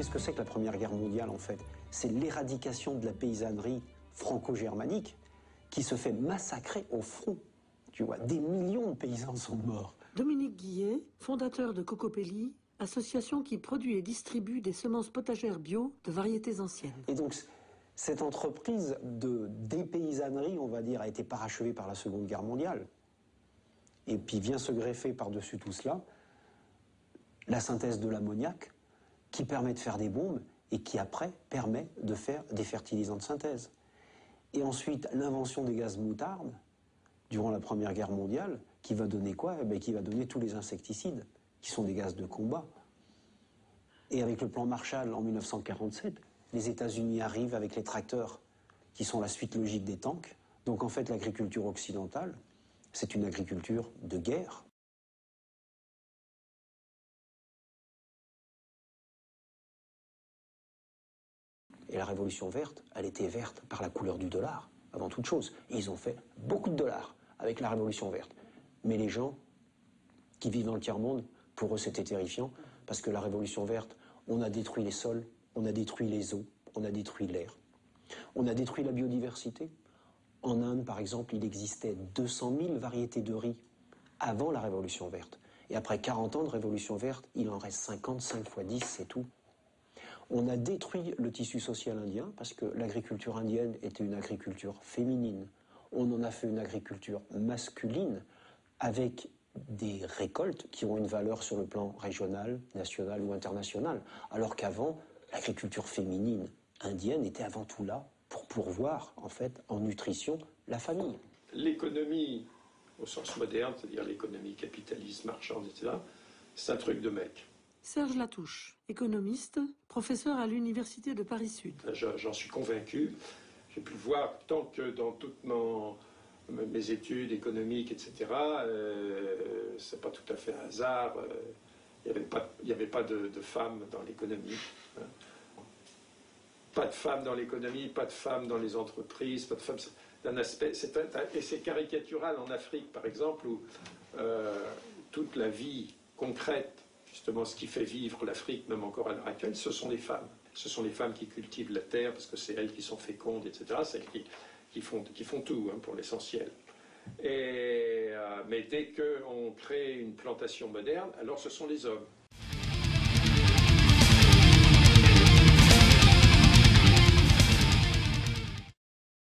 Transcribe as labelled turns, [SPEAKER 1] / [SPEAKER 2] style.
[SPEAKER 1] ce que c'est que la Première Guerre mondiale, en fait? C'est l'éradication de la paysannerie franco-germanique qui se fait massacrer au front. Tu vois, des millions de paysans sont morts.
[SPEAKER 2] Dominique Guillet, fondateur de Cocopelli, association qui produit et distribue des semences potagères bio de variétés anciennes.
[SPEAKER 1] Et donc, cette entreprise de dépaysannerie, on va dire, a été parachevée par la Seconde Guerre mondiale. Et puis vient se greffer par-dessus tout cela la synthèse de l'ammoniac, qui permet de faire des bombes et qui après permet de faire des fertilisants de synthèse. Et ensuite, l'invention des gaz moutardes, durant la Première Guerre mondiale, qui va donner quoi? Eh bien, qui va donner tous les insecticides, qui sont des gaz de combat. Et avec le plan Marshall en 1947, les États-Unis arrivent avec les tracteurs, qui sont la suite logique des tanks. Donc en fait, l'agriculture occidentale, c'est une agriculture de guerre. Et la révolution verte, elle était verte par la couleur du dollar, avant toute chose. Et ils ont fait beaucoup de dollars avec la révolution verte. Mais les gens qui vivent dans le tiers-monde, pour eux c'était terrifiant, parce que la révolution verte, on a détruit les sols, on a détruit les eaux, on a détruit l'air. On a détruit la biodiversité. En Inde, par exemple, il existait 200 000 variétés de riz avant la révolution verte. Et après 40 ans de révolution verte, il en reste 50, 5 fois 10, c'est tout. On a détruit le tissu social indien parce que l'agriculture indienne était une agriculture féminine. On en a fait une agriculture masculine avec des récoltes qui ont une valeur sur le plan régional, national ou international. Alors qu'avant, l'agriculture féminine indienne était avant tout là pour pourvoir, en fait, en nutrition, la famille.
[SPEAKER 3] L'économie, au sens moderne, c'est-à-dire l'économie capitaliste, marchande, etc., c'est un truc de mec.
[SPEAKER 2] Serge Latouche, économiste, professeur à l'Université de Paris-Sud.
[SPEAKER 3] J'en suis convaincu. J'ai pu le voir tant que dans toutes mes études économiques, etc. C'est pas tout à fait un hasard. Il n'y avait pas de femmes dans l'économie. Hein. Pas de femmes dans l'économie, pas de femmes dans les entreprises, pas de femmes d'un aspect. Et c'est caricatural en Afrique, par exemple, où toute la vie concrète, justement, ce qui fait vivre l'Afrique, même encore à l'heure actuelle, ce sont les femmes. Ce sont les femmes qui cultivent la terre, parce que c'est elles qui sont fécondes, etc. C'est elles qui font tout, hein, pour l'essentiel. Mais dès qu'on crée une plantation moderne, alors ce sont les hommes.